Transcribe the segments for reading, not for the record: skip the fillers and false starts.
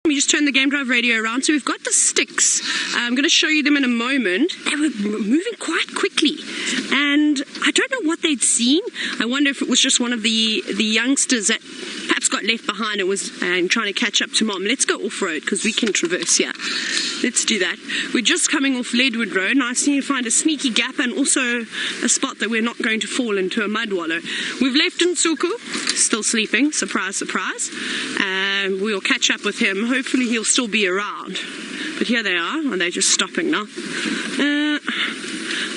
me just turn the game drive radio around. So we've got the Styx. I'm going to show you them in a moment. They were moving quite quickly, and I don't know what they'd seen. I wonder if it was just one of the youngsters that perhaps got left behind and was trying to catch up to mom. Let's go off-road because we can traverse here. Let's do that. We're just coming off Leadwood Road. Now I just need to find a sneaky gap and also a spot that we're not going to fall into a mud wallow. We've left Nsuku, still sleeping. Surprise, surprise. We'll catch up with him. Hopefully he'll still be around. But here they are, and they're just stopping now.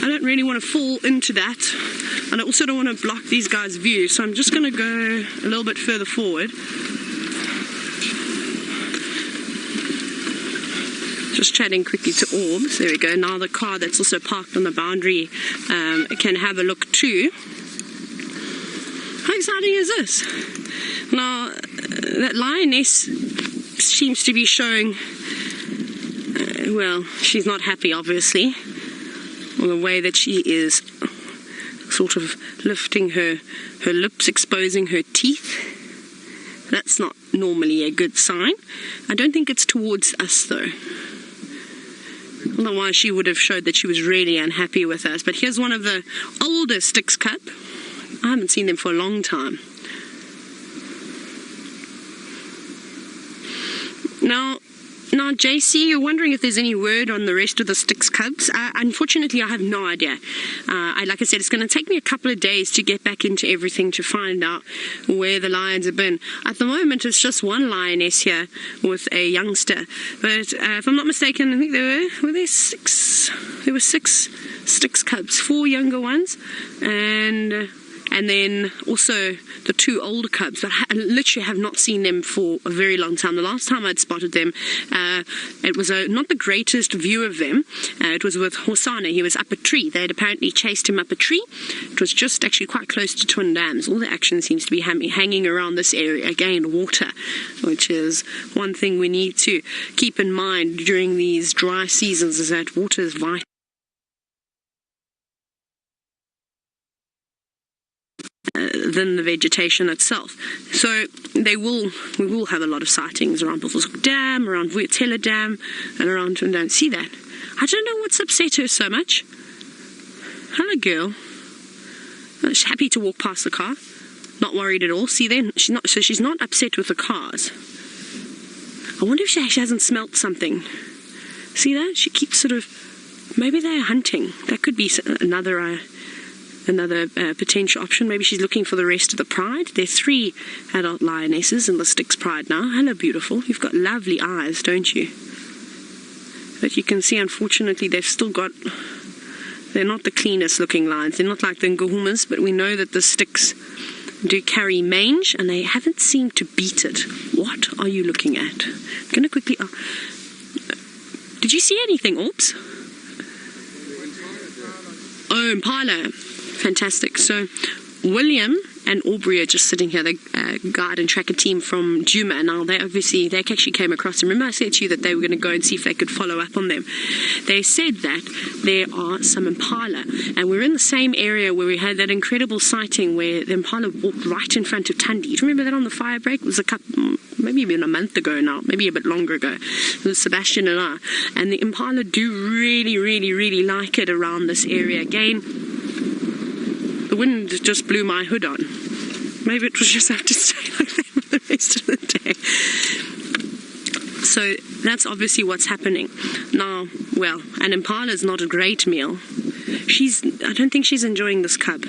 I don't really want to fall into that, and I also don't want to block these guys' view, so I'm just going to go a little bit further forward. Just chatting quickly to Orbs. There we go. Now the car that's also parked on the boundary can have a look too. How exciting is this? Now, that lioness seems to be showing, well, she's not happy, obviously, on the way that she is sort of lifting her lips, exposing her teeth. That's not normally a good sign. I don't think it's towards us, though. Otherwise, she would have showed that she was really unhappy with us. But here's one of the older Styx cub. I haven't seen them for a long time. Now, JC, you're wondering if there's any word on the rest of the Styx cubs. Unfortunately, I have no idea. Like I said, it's going to take me a couple of days to get back into everything to find out where the lions have been. At the moment, it's just one lioness here with a youngster. But if I'm not mistaken, I think were there six? There were 6 Styx cubs, 4 younger ones, and then also the 2 older cubs, but I literally have not seen them for a very long time. The last time I'd spotted them, it was not the greatest view of them. It was with Hosanna. He was up a tree. They had apparently chased him up a tree. It was just actually quite close to Twin Dams. All the action seems to be hanging around this area. Again, water, which is one thing we need to keep in mind during these dry seasons, is that water is vital than the vegetation itself. So we will have a lot of sightings around Buffelshoek Dam, around Tayla Dam, and around Twin Dam. See that? I don't know what's upset her so much. Hello, girl. She's happy to walk past the car. Not worried at all. See then, she's not upset with the cars. I wonder if she hasn't smelt something. See that? She keeps sort of, maybe they're hunting. That could be another potential option. Maybe she's looking for the rest of the pride. There's 3 adult lionesses in the Styx Pride now. Hello, beautiful. You've got lovely eyes, don't you? But you can see, unfortunately, they've still got... They're not the cleanest looking lions. They're not like the Ngahumas, but we know that the Styx do carry mange, and they haven't seemed to beat it. What are you looking at? I'm going to quickly... Did you see anything, Orbs? Oh, impala. Fantastic. So William and Aubrey are just sitting here, the guide and tracker team from Djuma. Now they actually came across, and remember I said to you that they were going to go and see if they could follow up on them. They said that there are some impala, and we're in the same area where we had that incredible sighting where the impala walked right in front of Tundi. Do you remember that on the fire break? It was maybe even a month ago now, maybe a bit longer ago. It was Sebastian and I. And the impala do really, really, really like it around this area. Again, the wind just blew my hood on. Maybe it was just have to stay like that for the rest of the day. So that's obviously what's happening. Now, well, an impala is not a great meal. I don't think she's enjoying this cub.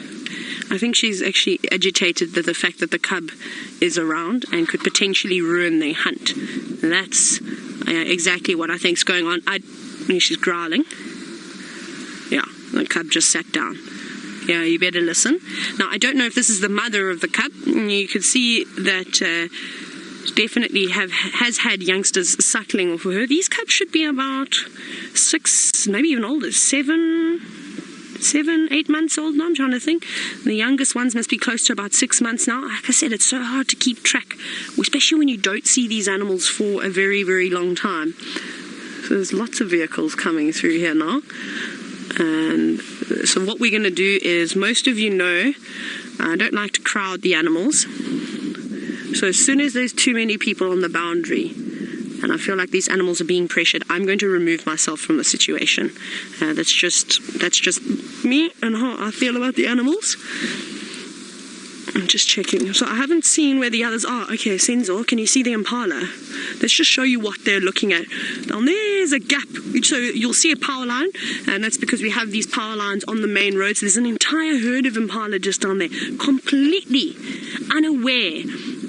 I think she's actually agitated at the fact that the cub is around and could potentially ruin their hunt. And that's exactly what I think is going on. She's growling. Yeah, the cub just sat down. Yeah, you better listen. Now, I don't know if this is the mother of the cub. You could see that definitely has had youngsters suckling off of her. These cubs should be about 6, maybe even older, 7, 8 months old now, I'm trying to think. The youngest ones must be close to about 6 months now. Like I said, it's so hard to keep track, especially when you don't see these animals for a very, very long time. So there's lots of vehicles coming through here now. And so what we're going to do is, most of you know, I don't like to crowd the animals. So as soon as there's too many people on the boundary, and I feel like these animals are being pressured, I'm going to remove myself from the situation. That's just me and how I feel about the animals. I'm just checking. So I haven't seen where the others are. Okay, Senzo, can you see the impala? Let's just show you what they're looking at. Down there's a gap. So you'll see a power line, and that's because we have these power lines on the main road. So there's an entire herd of impala just down there, completely unaware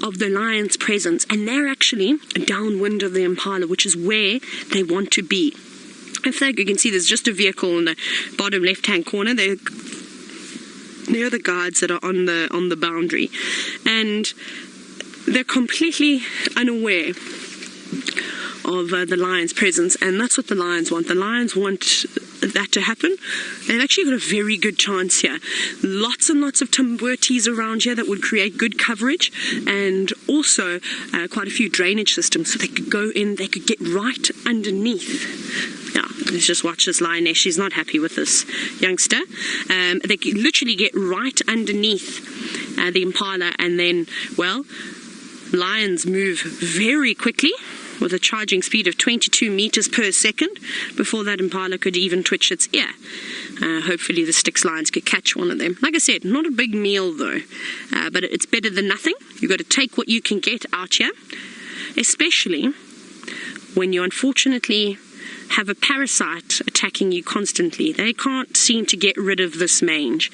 of the lion's presence. And they're actually downwind of the impala, which is where they want to be. In fact, you can see there's just a vehicle in the bottom left-hand corner. They're the guards that are on the boundary, and they're completely unaware of the lion's presence, and that's what the lions want. The lions want that to happen. They've actually got a very good chance here. Lots and lots of timberties around here that would create good coverage, and also quite a few drainage systems, so they could go in, they could get right underneath. Yeah, let's just watch this lioness. She's not happy with this youngster. They could literally get right underneath the impala, and then, well, lions move very quickly with a charging speed of 22 meters per second before that impala could even twitch its ear. Hopefully the Styx lions could catch one of them. Like I said, not a big meal though, but it's better than nothing. You've got to take what you can get out here, especially when you unfortunately have a parasite attacking you constantly. They can't seem to get rid of this mange.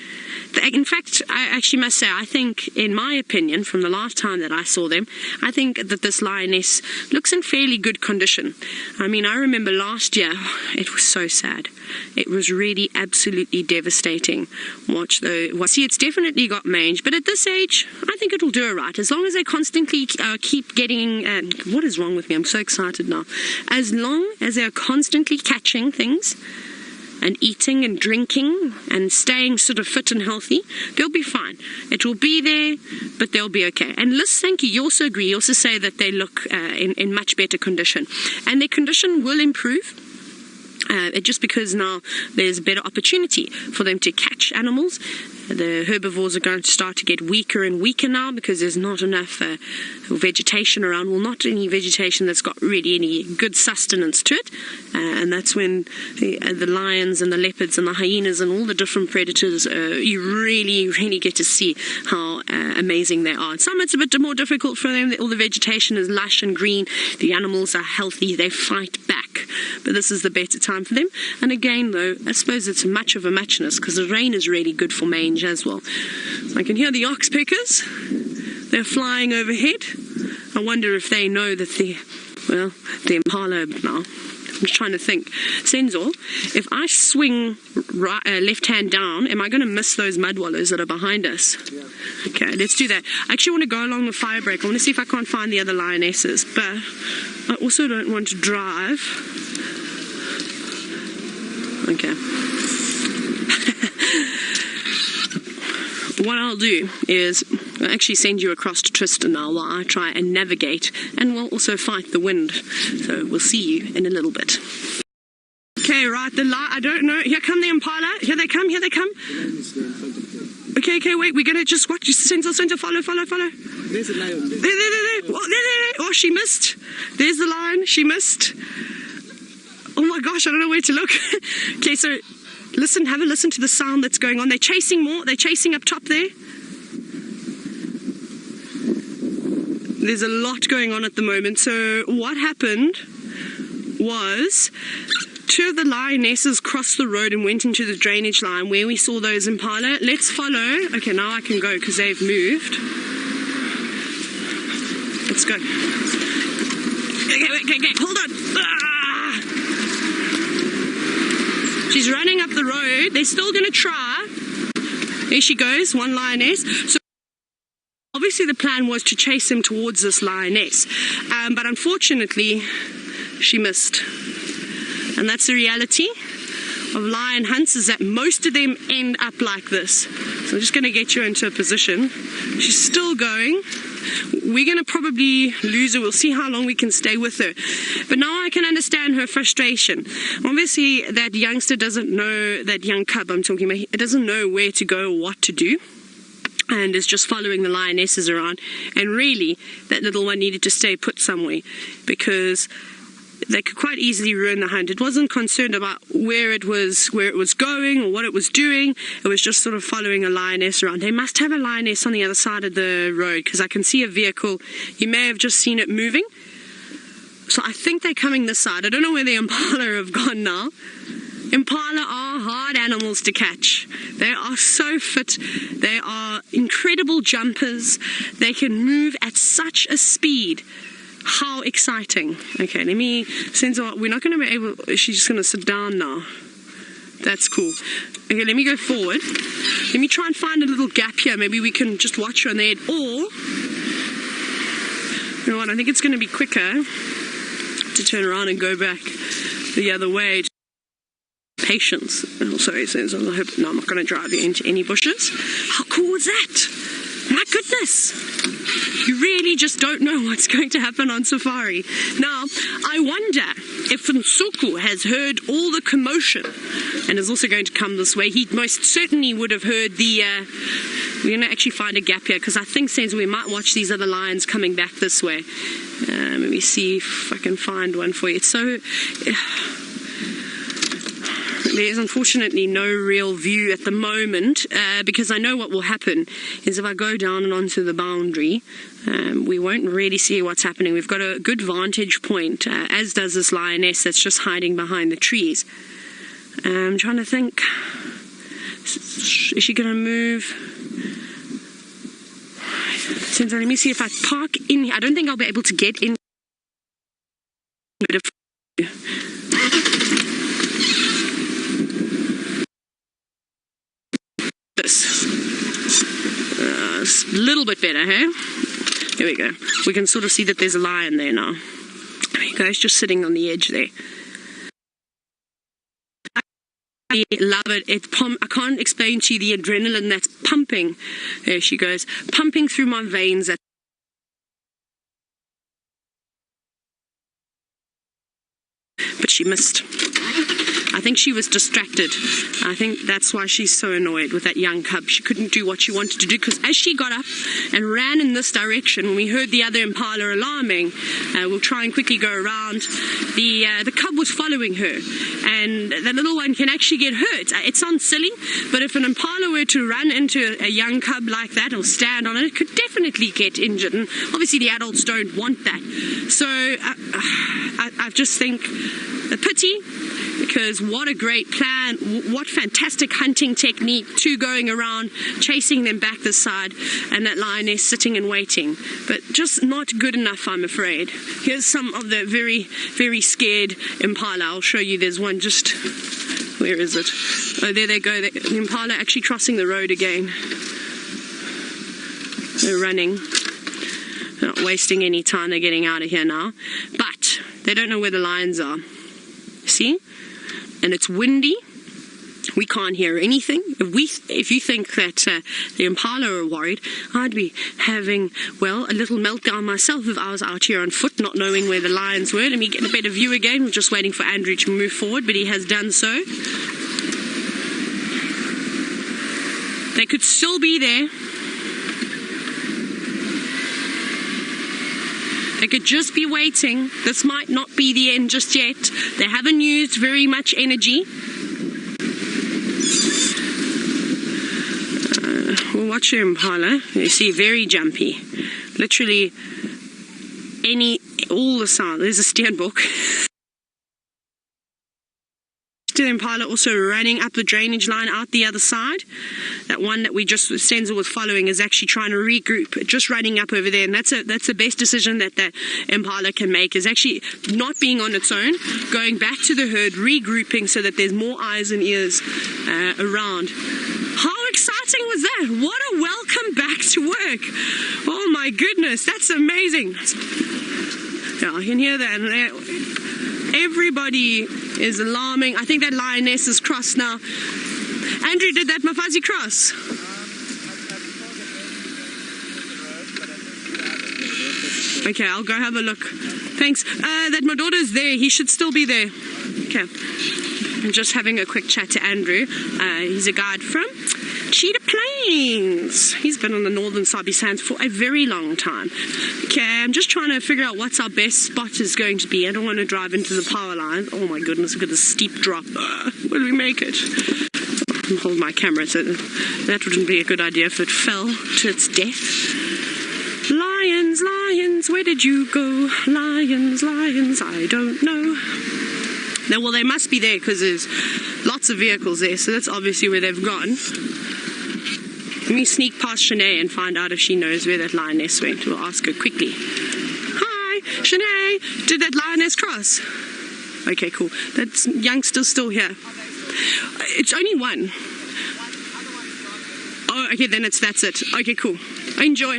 In fact, I actually must say, I think, in my opinion, from the last time that I saw them, I think that this lioness looks in fairly good condition. I mean, I remember last year, it was so sad. It was really absolutely devastating. Watch though. Well, see, it's definitely got mange, but at this age, I think it'll do all right. As long as they constantly keep getting... what is wrong with me? I'm so excited now. As long as they're constantly catching things and eating and drinking and staying sort of fit and healthy, they'll be fine. It will be there, but they'll be okay. And Liz, thank you. You also agree. You also say that they look in much better condition. And their condition will improve. Just because now there's a better opportunity for them to catch animals. The herbivores are going to start to get weaker and weaker now because there's not enough vegetation around. Well, not any vegetation that's got really any good sustenance to it. And that's when the lions and the leopards and the hyenas and all the different predators, you really get to see how amazing they are. And some it's a bit more difficult for them. All the vegetation is lush and green. The animals are healthy. They fight back. But this is the better time for them. And again, though, I suppose it's much of a muchness because the rain is really good for mange as well. So I can hear the oxpeckers. They're flying overhead. I wonder if they know that the impala now. I'm just trying to think. Senzo, if I swing left hand down, am I going to miss those mud wallows that are behind us? Yeah. Okay, let's do that. I actually want to go along the fire break. I want to see if I can't find the other lionesses, but I also don't want to drive. Okay. What I'll do is I'll actually send you across to Tristan now while I try and navigate, and we'll also fight the wind. So we'll see you in a little bit. Okay, right, I don't know. Here come the impala. Here they come, here they come. Okay, wait, we're going to just watch. Senzo, follow. There's a lion. There. Oh, she missed. There's the lion. She missed. Oh my gosh, I don't know where to look. Okay, so listen, have a listen to the sound that's going on. They're chasing more. They're chasing up top there. There's a lot going on at the moment. So what happened was 2 of the lionesses crossed the road and went into the drainage line where we saw those impala. Let's follow. Okay, now I can go because they've moved. Let's go. Okay, hold on. She's running up the road. They're still going to try. There she goes, one lioness. So obviously the plan was to chase him towards this lioness. But unfortunately, she missed. And that's the reality of lion hunts, is that most of them end up like this. So I'm just going to get you into a position. She's still going. We're going to probably lose her. We'll see how long we can stay with her. But now I can understand her frustration. Obviously, that youngster doesn't know, that young cub I'm talking about, it doesn't know where to go or what to do. and is just following the lionesses around. And really, that little one needed to stay put somewhere, because they could quite easily ruin the hunt. It wasn't concerned about where it was going or what it was doing. It was just sort of following a lioness around. They must have a lioness on the other side of the road, because I can see a vehicle. You may have just seen it moving. So I think they're coming this side. I don't know where the impala have gone now. Impala are hard animals to catch. They are so fit. They are incredible jumpers. They can move at such a speed. How exciting. Okay, let me, we're not going to be able, she's just going to sit down now. That's cool. Okay, let me go forward. Let me try and find a little gap here. Maybe we can just watch her on the head. Or, you know what, I think it's going to be quicker to turn around and go back the other way. Patience. Oh, sorry, I hope, no, I'm not going to drive you into any bushes. How cool is that? My goodness. You really just don't know what's going to happen on safari. Now, I wonder if Nsuku has heard all the commotion and is also going to come this way. He most certainly would have heard the... we're going to actually find a gap here, because I think since we might watch these other lions coming back this way. Let me see if I can find one for you. It's so... There's unfortunately no real view at the moment, because I know what will happen is if I go down and onto the boundary, we won't really see what's happening. We've got a good vantage point, as does this lioness that's just hiding behind the trees. I'm trying to think, is she going to move? Since let me see if I park in here. I don't think I'll be able to get in. A little bit better, hey? There we go. We can sort of see that there's a lion there now. There you go, it's just sitting on the edge there. I love it. I can't explain to you the adrenaline that's pumping. There she goes, pumping through my veins. But she missed. I think she was distracted. I think that's why she's so annoyed with that young cub. She couldn't do what she wanted to do, because as she got up and ran in this direction, when we heard the other impala alarming, we'll try and quickly go around, the cub was following her, and the little one can actually get hurt. It sounds silly, but if an impala were to run into a young cub like that or stand on it, it could definitely get injured, and obviously the adults don't want that. So I just think a pity, because what a great plan, what fantastic hunting technique, two going around, chasing them back this side, and that lioness sitting and waiting. But just not good enough, I'm afraid. Here's some of the very, very scared impala. I'll show you. There's one just, where is it? Oh, there they go. The impala actually crossing the road again. They're running. They're not wasting any time. They're getting out of here now. But they don't know where the lions are. See? And it's windy. We can't hear anything. If you think that the impala are worried, I'd be having, well, a little meltdown myself if I was out here on foot, not knowing where the lions were. Let me get a better view again. We're just waiting for Andrew to move forward, but he has done so. They could still be there. They could just be waiting. This might not be the end just yet. They haven't used very much energy. We'll watch your impala. You see, very jumpy. Literally all the sound. There's a steenbok. The impala also running up the drainage line out the other side. That one that we just, Stenzel was following, is actually trying to regroup, just running up over there, and that's the best decision that the impala can make, is actually not being on its own, going back to the herd, regrouping so that there's more eyes and ears around. How exciting was that? What a welcome back to work. Oh my goodness, that's amazing. Yeah, I can hear that. Everybody is alarming. I think that lioness is crossed now. Andrew, did that Mafazi cross? Okay, I'll go have a look. Thanks. That Madoda is there. He should still be there. Okay. I'm just having a quick chat to Andrew. He's a guide from Cheetah Plain. Lines. He's been on the northern Sabi sands for a very long time. Okay, I'm just trying to figure out what's our best spot is going to be. I don't want to drive into the power lines. Oh my goodness, look at the steep drop. Will we make it? I'll hold my camera, so that wouldn't be a good idea if it fell to its death. Lions, lions, where did you go? Lions, lions, I don't know. Now, well, they must be there because there's lots of vehicles there, so that's obviously where they've gone. Let me sneak past Shanae and find out if she knows where that lioness went. We'll ask her quickly. Hi, Shanae, did that lioness cross? Okay, cool. That youngster's still here. It's only one. Oh, okay, then that's it. Okay, cool. Enjoy.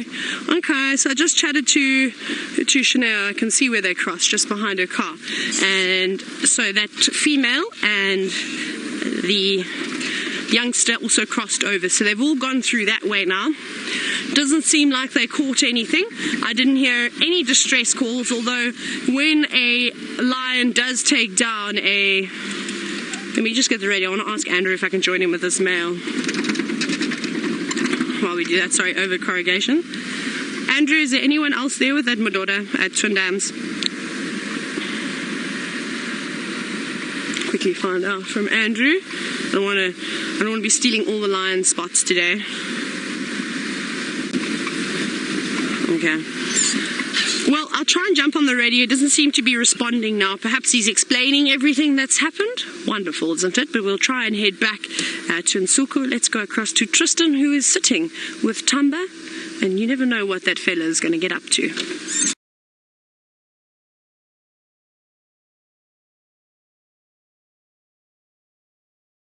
Okay, so I just chatted to Shanae. I can see where they crossed, just behind her car. And so that female and the youngster also crossed over. So they've all gone through that way now. Doesn't seem like they caught anything. I didn't hear any distress calls, although when a lion does take down a... Let me just get the radio. I want to ask Andrew if I can join him with this male. While we do that, sorry, over corrugation. Andrew, is there anyone else there with that Madora at Twin Dams? Quickly find out from Andrew. I don't want to be stealing all the lion spots today. Okay. Well, I'll try and jump on the radio. It doesn't seem to be responding now. Perhaps he's explaining everything that's happened. Wonderful, isn't it? But we'll try and head back to Nsuku. Let's go across to Tristan, who is sitting with Tamba. And you never know what that fella is going to get up to.